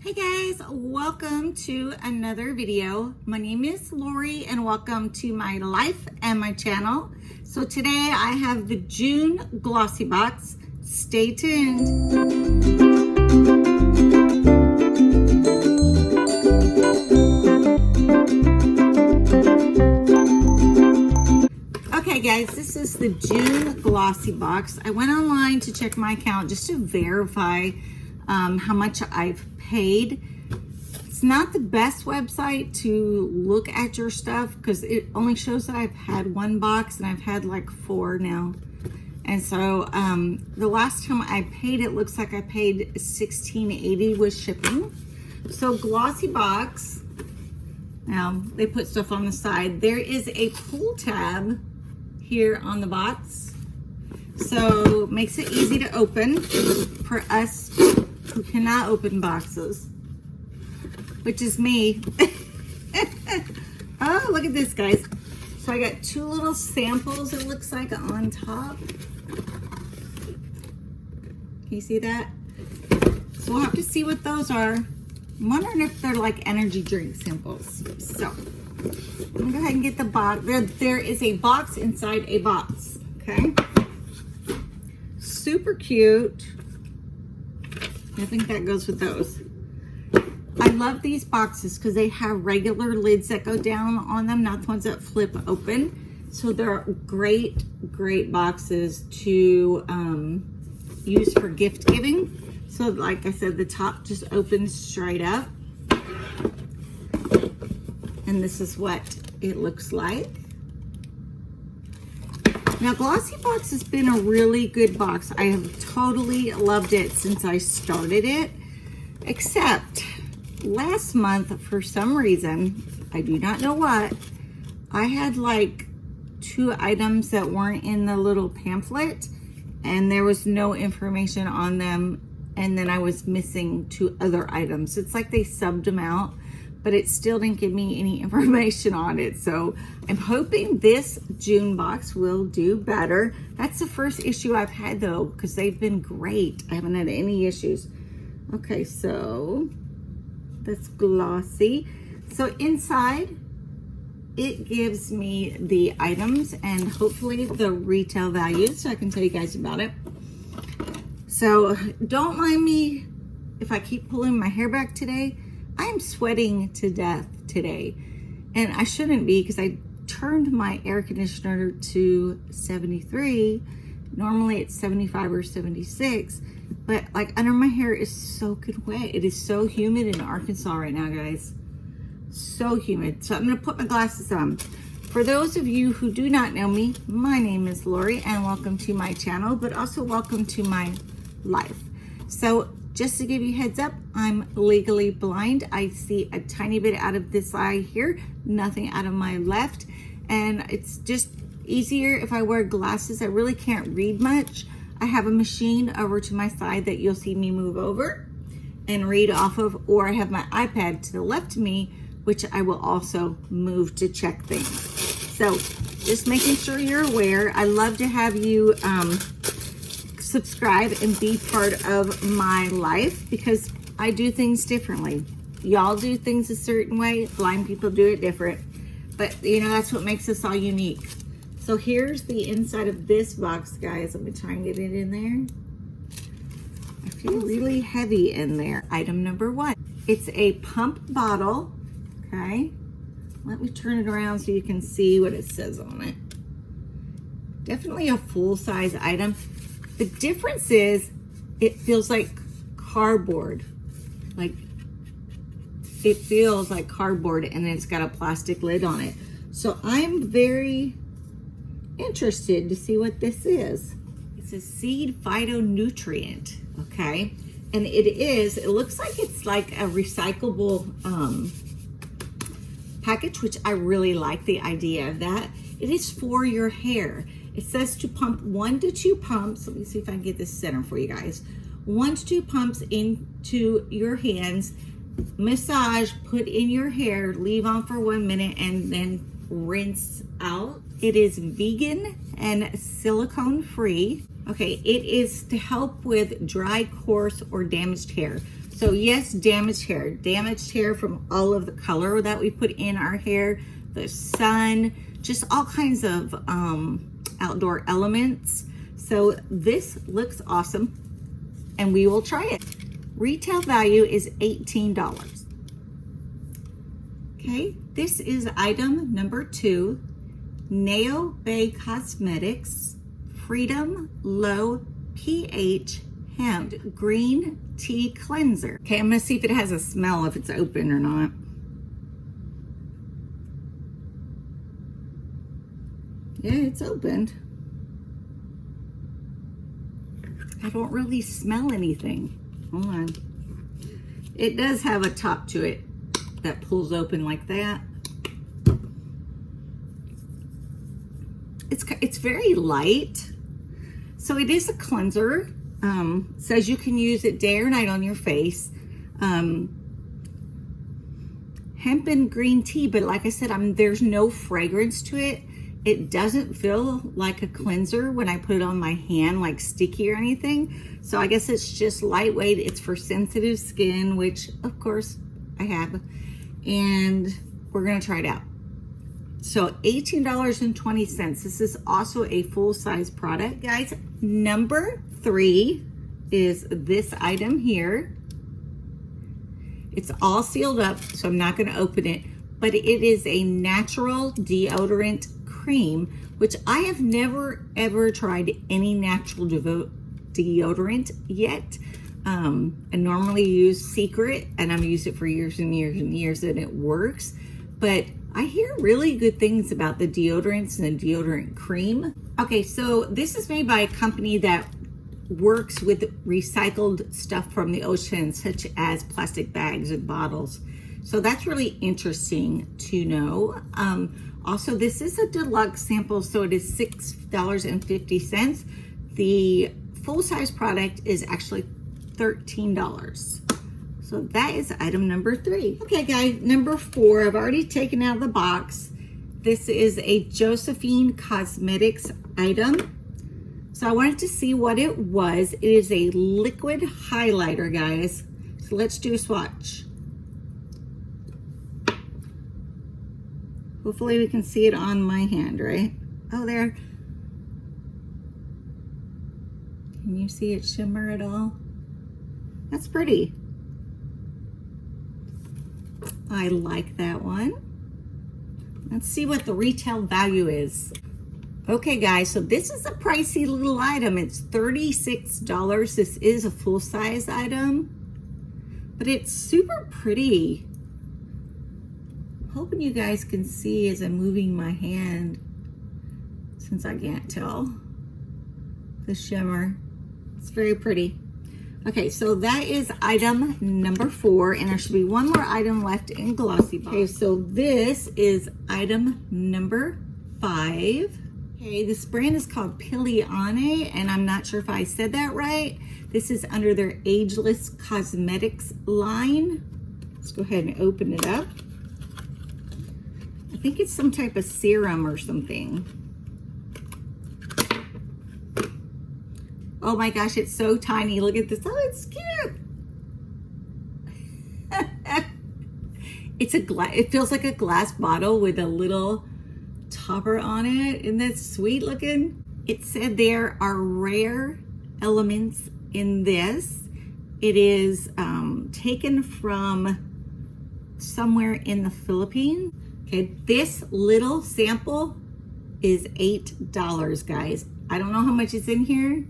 Hey guys, welcome to another video. My name is Lori and welcome to my life and my channel. So today I have the June Glossy Box. Stay tuned. Okay guys, this is the June Glossy Box. I went online to check my account just to verify how much I've paid. It's not the best website to look at your stuff because it only shows that I've had one box and I've had like 4 now. And so the last time I paid, it looks like I paid $16.80 with shipping. So Glossy Box, now they put stuff on the side. There is a pull tab here on the box. So it makes it easy to open for us who cannot open boxes, which is me. Oh, look at this, guys. So I got 2 little samples, it looks like, on top. Can you see that? So we'll have to see what those are. I'm wondering if they're like energy drink samples. So I'm gonna go ahead and get the box. There is a box inside a box, okay? Super cute. I think that goes with those. I love these boxes because they have regular lids that go down on them, not the ones that flip open. So they're great boxes to use for gift giving. So like I said, the top just opens straight up. And this is what it looks like. Now, Glossy Box has been a really good box. I have totally loved it since I started it, except last month, for some reason, I do not know what, I had like 2 items that weren't in the little pamphlet, and there was no information on them, and then I was missing 2 other items. It's like they subbed them out, but it still didn't give me any information on it. So I'm hoping this June box will do better. That's the first issue I've had though, because they've been great. I haven't had any issues. Okay, so that's glossy. So inside, it gives me the items and hopefully the retail values so I can tell you guys about it. So don't mind me if I keep pulling my hair back today. I'm sweating to death today, and I shouldn't be because I turned my air conditioner to 73. Normally it's 75 or 76, but like under my hair is soaking wet. It is so humid in Arkansas right now, guys. So humid. So I'm gonna put my glasses on. For those of you who do not know me, my name is Lori and welcome to my channel, but also welcome to my life. So just to give you a heads up, I'm legally blind. I see a tiny bit out of this eye here, nothing out of my left. And it's just easier if I wear glasses. I really can't read much. I have a machine over to my side that you'll see me move over and read off of, or I have my iPad to the left of me, which I will also move to check things. So just making sure you're aware. I love to have you subscribe and be part of my life because I do things differently. Y'all do things a certain way, blind people do it different, but you know, that's what makes us all unique. So here's the inside of this box, guys. Let me try and get it in there. I feel really heavy in there. Item number 1, it's a pump bottle. Okay, let me turn it around so you can see what it says on it. Definitely a full-size item. The difference is it feels like cardboard. Like it feels like cardboard and it's got a plastic lid on it. So I'm very interested to see what this is. It's a seed phytonutrient, okay? And it looks like it's like a recyclable package, which I really like the idea of that. It is for your hair. It says to pump 1 to 2 pumps. Let me see if I can get this center for you guys. 1 to 2 pumps into your hands, massage, put in your hair, leave on for 1 minute, and then rinse out. It is vegan and silicone free. Okay, it is to help with dry, coarse, or damaged hair. So yes, damaged hair from all of the color that we put in our hair, the sun, just all kinds of outdoor elements. So this looks awesome and we will try it. Retail value is $18. Okay, this is item number 2, Naobay Cosmetics Freedom Low pH Hemp Green Tea Cleanser. Okay, I'm gonna see if it has a smell, if it's open or not. Yeah, it's opened. I don't really smell anything. Hold on. It does have a top to it that pulls open like that. It's very light. So it is a cleanser. Says you can use it day or night on your face. Hemp and green tea, but like I said, there's no fragrance to it. It doesn't feel like a cleanser when I put it on my hand, like sticky or anything. So I guess it's just lightweight. It's for sensitive skin, which of course I have. And we're gonna try it out. So $18.20. This is also a full-size product. Guys, number 3 is this item here. It's all sealed up, so I'm not gonna open it, but it is a natural deodorant cream, which I have never ever tried any natural deodorant yet. I normally use Secret, and I've used it for years and years and years, and it works. But I hear really good things about the deodorants and the deodorant cream. Okay, so this is made by a company that works with recycled stuff from the ocean, such as plastic bags and bottles. So that's really interesting to know. Also, this is a deluxe sample, so it is $6.50. The full-size product is actually $13. So that is item number 3. Okay, guys, number 4, I've already taken out the box. This is a Josephine Cosmetics item. So I wanted to see what it was. It is a liquid highlighter, guys. So let's do a swatch. Hopefully we can see it on my hand, right? Oh, there. Can you see it shimmer at all? That's pretty. I like that one. Let's see what the retail value is. Okay, guys, so this is a pricey little item. It's $36. This is a full-size item, but it's super pretty. Hoping you guys can see as I'm moving my hand, since I can't tell the shimmer. It's very pretty. Okay, so that is item number 4, and there should be one more item left in Glossybox. Okay, so this is item number 5. Okay, this brand is called Pili, and I'm not sure if I said that right. This is under their Ageless Cosmetics line. Let's go ahead and open it up. I think it's some type of serum or something. Oh my gosh, it's so tiny. Look at this. Oh, it's cute. It feels like a glass bottle with a little topper on it. Isn't that sweet looking? It said there are rare elements in this. It is taken from somewhere in the Philippines. Okay, this little sample is $8, guys. I don't know how much is in here,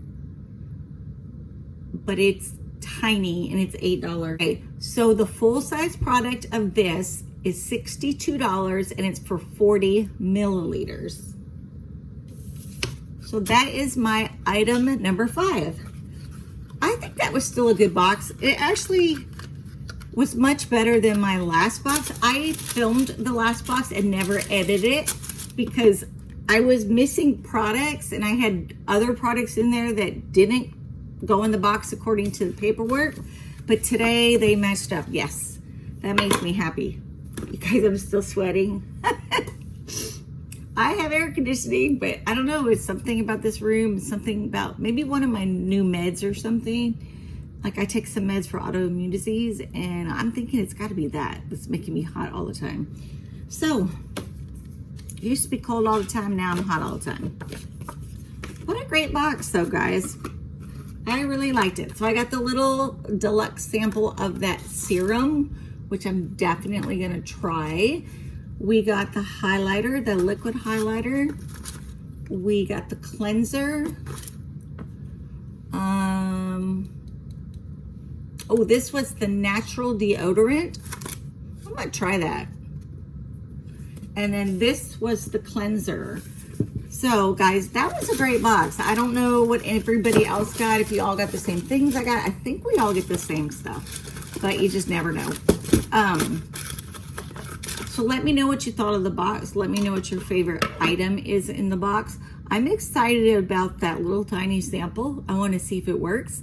but it's tiny and it's $8. Okay, so the full-size product of this is $62 and it's for 40 milliliters. So that is my item number 5. I think that was still a good box. It actually was much better than my last box. I filmed the last box and never edited it because I was missing products and I had other products in there that didn't go in the box according to the paperwork, but today they matched up. Yes, that makes me happy. You guys, I'm still sweating. I have air conditioning, but I don't know, it's something about this room, something about maybe one of my new meds or something Like I take some meds for autoimmune disease, and I'm thinking it's got to be that that's making me hot all the time. So, it used to be cold all the time, now I'm hot all the time. What a great box though, guys. I really liked it. So I got the little deluxe sample of that serum, which I'm definitely gonna try. We got the highlighter, the liquid highlighter. We got the cleanser. Oh, this was the natural deodorant. I'm gonna try that. And then this was the cleanser. So guys, that was a great box. I don't know what everybody else got, if you all got the same things I got. I think we all get the same stuff, but you just never know. So let me know what you thought of the box. Let me know what your favorite item is in the box. I'm excited about that little tiny sample. I want to see if it works.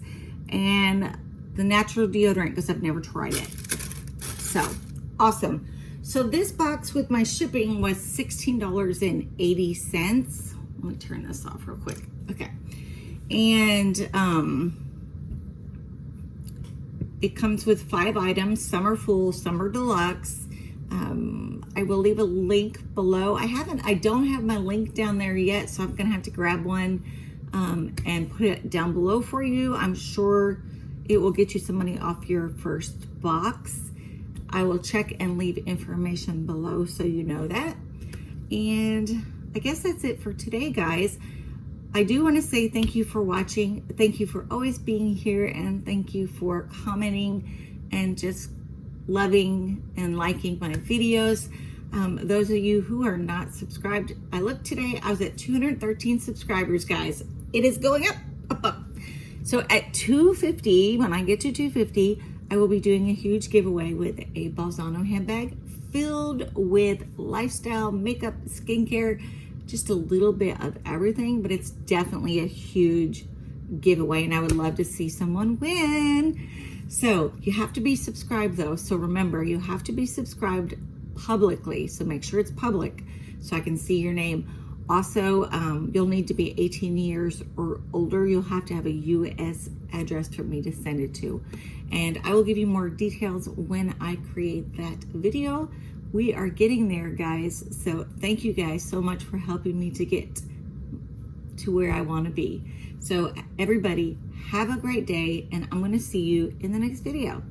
And the natural deodorant, because I've never tried it. So awesome. So this box with my shipping was $16.80. Let me turn this off real quick. Okay. And it comes with 5 items. Some are full, some are deluxe. I will leave a link below. I don't have my link down there yet, so I'm gonna have to grab one and put it down below for you. I'm sure it will get you some money off your first box. I will check and leave information below so you know that. And I guess that's it for today, guys. I do want to say thank you for watching. Thank you for always being here, and thank you for commenting and just loving and liking my videos. Those of you who are not subscribed, I looked today, I was at 213 subscribers, guys. It is going up, up, up. So at 250, when I get to 250, I will be doing a huge giveaway with a Balzano handbag filled with lifestyle, makeup, skincare, just a little bit of everything, but it's definitely a huge giveaway, and I would love to see someone win. So you have to be subscribed though. So remember, you have to be subscribed publicly. So make sure it's public so I can see your name. Also, you'll need to be 18 years or older. You'll have to have a US address for me to send it to. And I will give you more details when I create that video. We are getting there, guys. So thank you guys so much for helping me to get to where I want to be. So everybody, have a great day, and I'm going to see you in the next video.